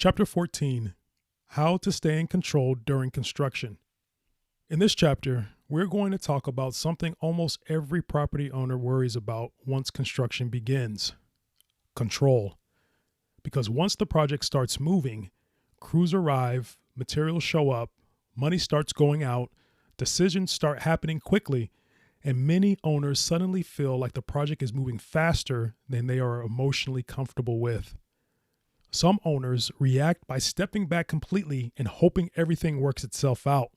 Chapter 14, How to Stay in Control During Construction. In this chapter, we're going to talk about something almost every property owner worries about once construction begins: control. Because once the project starts moving, crews arrive, materials show up, money starts going out, decisions start happening quickly, and many owners suddenly feel like the project is moving faster than they are emotionally comfortable with. Some owners react by stepping back completely and hoping everything works itself out.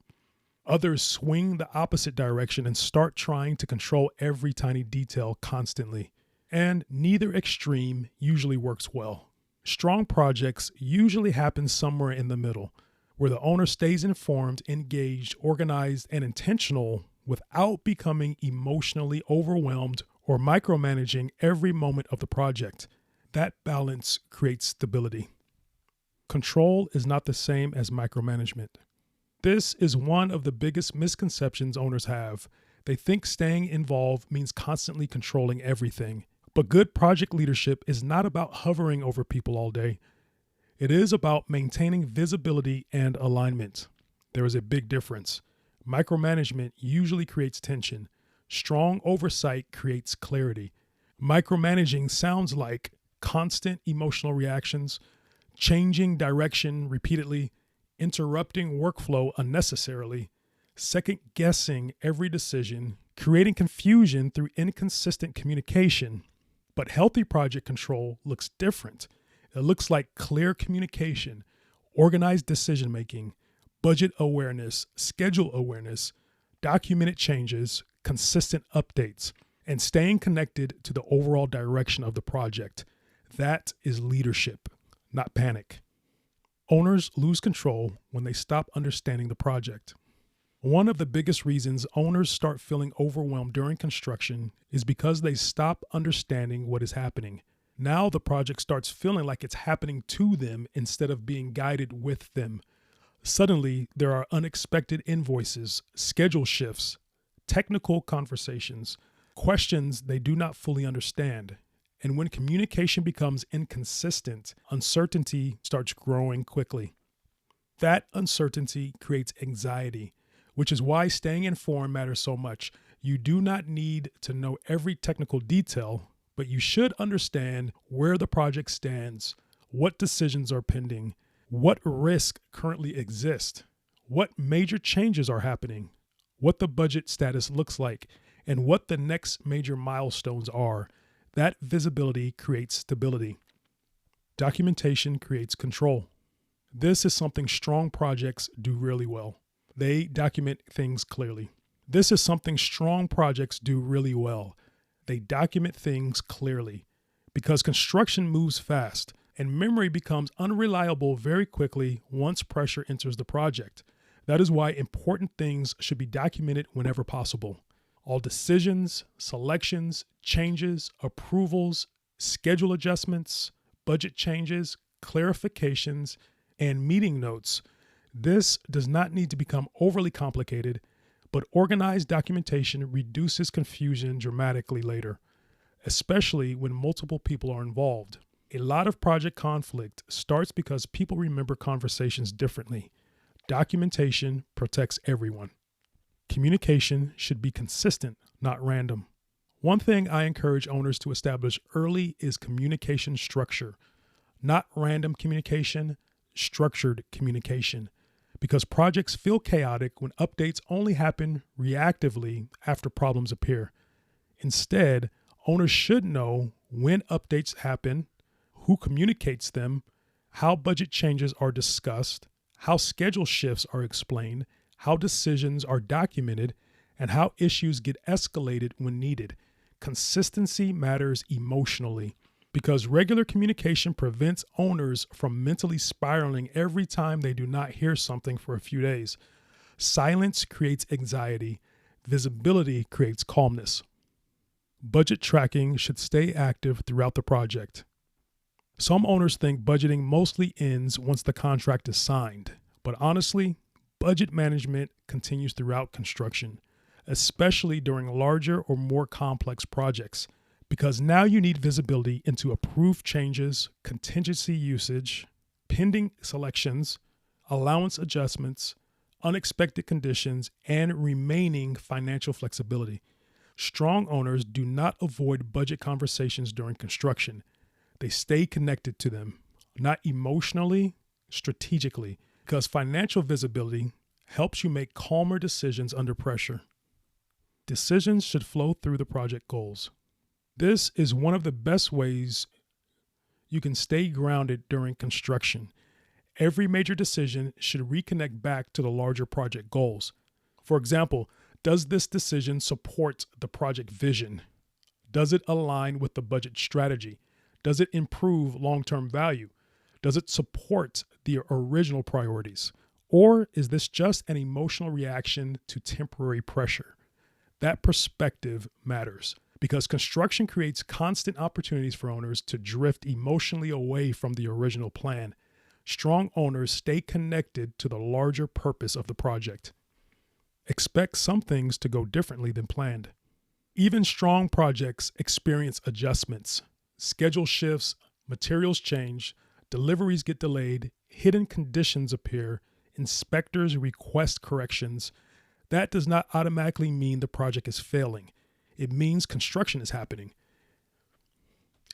Others swing the opposite direction and start trying to control every tiny detail constantly. And neither extreme usually works well. Strong projects usually happen somewhere in the middle, where the owner stays informed, engaged, organized, and intentional without becoming emotionally overwhelmed or micromanaging every moment of the project. That balance creates stability. Control is not the same as micromanagement. This is one of the biggest misconceptions owners have. They think staying involved means constantly controlling everything. But good project leadership is not about hovering over people all day. It is about maintaining visibility and alignment. There is a big difference. Micromanagement usually creates tension. Strong oversight creates clarity. Micromanaging sounds like constant emotional reactions, changing direction repeatedly, interrupting workflow unnecessarily, second-guessing every decision, creating confusion through inconsistent communication. But healthy project control looks different. It looks like clear communication, organized decision-making, budget awareness, schedule awareness, documented changes, consistent updates, and staying connected to the overall direction of the project. That is leadership, not panic. Owners lose control when they stop understanding the project. One of the biggest reasons owners start feeling overwhelmed during construction is because they stop understanding what is happening. Now the project starts feeling like it's happening to them instead of being guided with them. Suddenly, there are unexpected invoices, schedule shifts, technical conversations, questions they do not fully understand. And when communication becomes inconsistent, uncertainty starts growing quickly. That uncertainty creates anxiety, which is why staying informed matters so much. You do not need to know every technical detail, but you should understand where the project stands, what decisions are pending, what risk currently exists, what major changes are happening, what the budget status looks like, and what the next major milestones are. That visibility creates stability. Documentation creates control. This is something strong projects do really well. They document things clearly. This is something strong projects do really well. They document things clearly. Because construction moves fast and memory becomes unreliable very quickly once pressure enters the project. That is why important things should be documented whenever possible. All decisions, selections, changes, approvals, schedule adjustments, budget changes, clarifications, and meeting notes. This does not need to become overly complicated, but organized documentation reduces confusion dramatically later, especially when multiple people are involved. A lot of project conflict starts because people remember conversations differently. Documentation protects everyone. Communication should be consistent, not random. One thing I encourage owners to establish early is communication structure, not random communication, structured communication, because projects feel chaotic when updates only happen reactively after problems appear. Instead, owners should know when updates happen, who communicates them, how budget changes are discussed, how schedule shifts are explained, how decisions are documented, and how issues get escalated when needed. Consistency matters emotionally because regular communication prevents owners from mentally spiraling every time they do not hear something for a few days. Silence creates anxiety. Visibility creates calmness. Budget tracking should stay active throughout the project. Some owners think budgeting mostly ends once the contract is signed, but honestly, budget management continues throughout construction, especially during larger or more complex projects, because now you need visibility into approved changes, contingency usage, pending selections, allowance adjustments, unexpected conditions, and remaining financial flexibility. Strong owners do not avoid budget conversations during construction. They stay connected to them, not emotionally, strategically, because financial visibility helps you make calmer decisions under pressure. Decisions should flow through the project goals. This is one of the best ways you can stay grounded during construction. Every major decision should reconnect back to the larger project goals. For example, does this decision support the project vision? Does it align with the budget strategy? Does it improve long-term value? Does it support the original priorities? Or is this just an emotional reaction to temporary pressure? That perspective matters because construction creates constant opportunities for owners to drift emotionally away from the original plan. Strong owners stay connected to the larger purpose of the project. Expect some things to go differently than planned. Even strong projects experience adjustments. Schedule shifts, materials change, deliveries get delayed, hidden conditions appear, inspectors request corrections. That does not automatically mean the project is failing. It means construction is happening.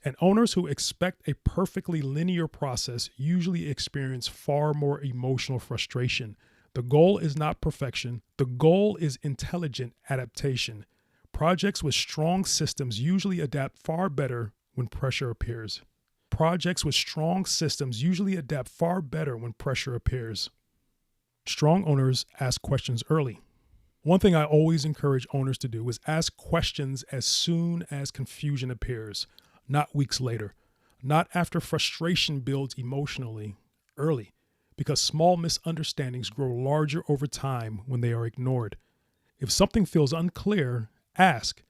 And owners who expect a perfectly linear process usually experience far more emotional frustration. The goal is not perfection. The goal is intelligent adaptation. Projects with strong systems usually adapt far better when pressure appears. Strong owners ask questions early. One thing I always encourage owners to do is ask questions as soon as confusion appears, not weeks later, not after frustration builds emotionally, early, because small misunderstandings grow larger over time when they are ignored. If something feels unclear, ask.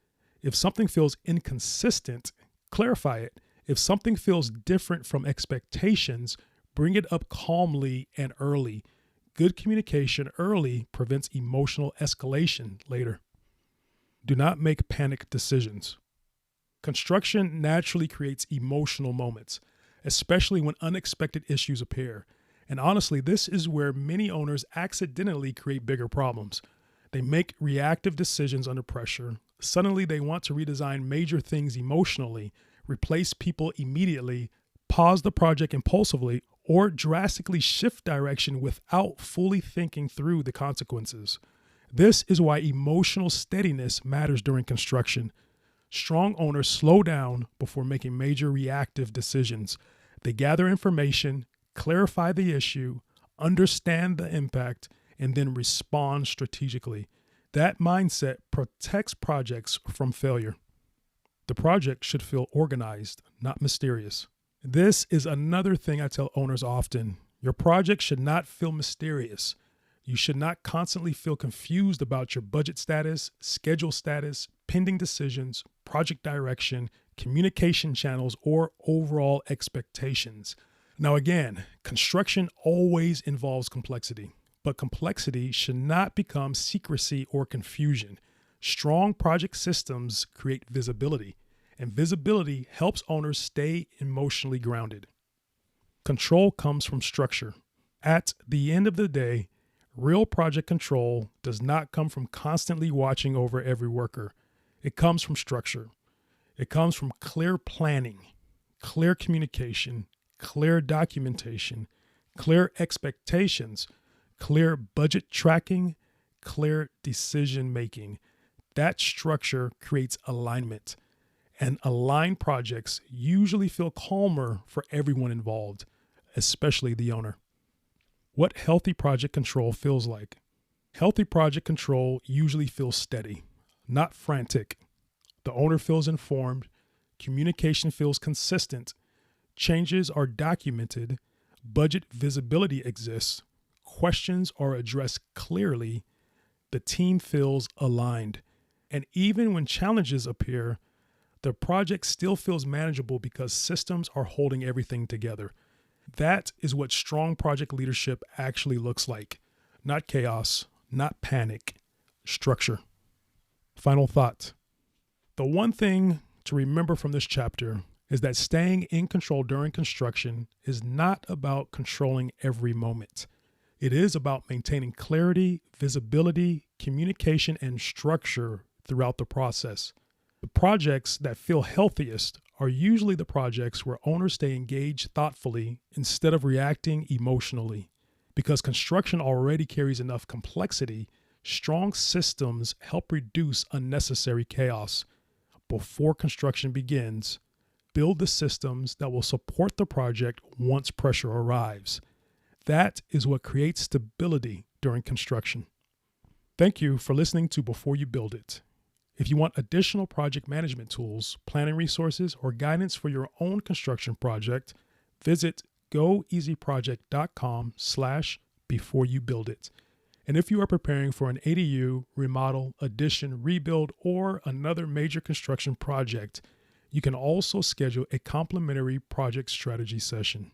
If something feels inconsistent, clarify it. If something feels different from expectations, bring it up calmly and early. Good communication early prevents emotional escalation later. Do not make panic decisions. Construction naturally creates emotional moments, especially when unexpected issues appear. And honestly, this is where many owners accidentally create bigger problems. They make reactive decisions under pressure. Suddenly, they want to redesign major things emotionally, replace people immediately, pause the project impulsively, or drastically shift direction without fully thinking through the consequences. This is why emotional steadiness matters during construction. Strong owners slow down before making major reactive decisions. They gather information, clarify the issue, understand the impact, and then respond strategically. That mindset protects projects from failure. The project should feel organized, not mysterious. This is another thing I tell owners often. Your project should not feel mysterious. You should not constantly feel confused about your budget status, schedule status, pending decisions, project direction, communication channels, or overall expectations. Now again, construction always involves complexity, but complexity should not become secrecy or confusion. Strong project systems create visibility, and visibility helps owners stay emotionally grounded. Control comes from structure. At the end of the day, real project control does not come from constantly watching over every worker. It comes from structure. It comes from clear planning, clear communication, clear documentation, clear expectations, clear budget tracking, clear decision making. That structure creates alignment, and aligned projects usually feel calmer for everyone involved, especially the owner. What healthy project control feels like. Healthy project control usually feels steady, not frantic. The owner feels informed, communication feels consistent, changes are documented, budget visibility exists, questions are addressed clearly, the team feels aligned. And even when challenges appear, the project still feels manageable because systems are holding everything together. That is what strong project leadership actually looks like. Not chaos, not panic, structure. Final thought. The one thing to remember from this chapter is that staying in control during construction is not about controlling every moment. It is about maintaining clarity, visibility, communication, and structure throughout the process. The projects that feel healthiest are usually the projects where owners stay engaged thoughtfully instead of reacting emotionally. Because construction already carries enough complexity, strong systems help reduce unnecessary chaos. Before construction begins, build the systems that will support the project once pressure arrives. That is what creates stability during construction. Thank you for listening to Before You Build It. If you want additional project management tools, planning resources, or guidance for your own construction project, visit goeasyproject.com/beforeyoubuildit. And if you are preparing for an ADU, remodel, addition, rebuild, or another major construction project, you can also schedule a complimentary project strategy session.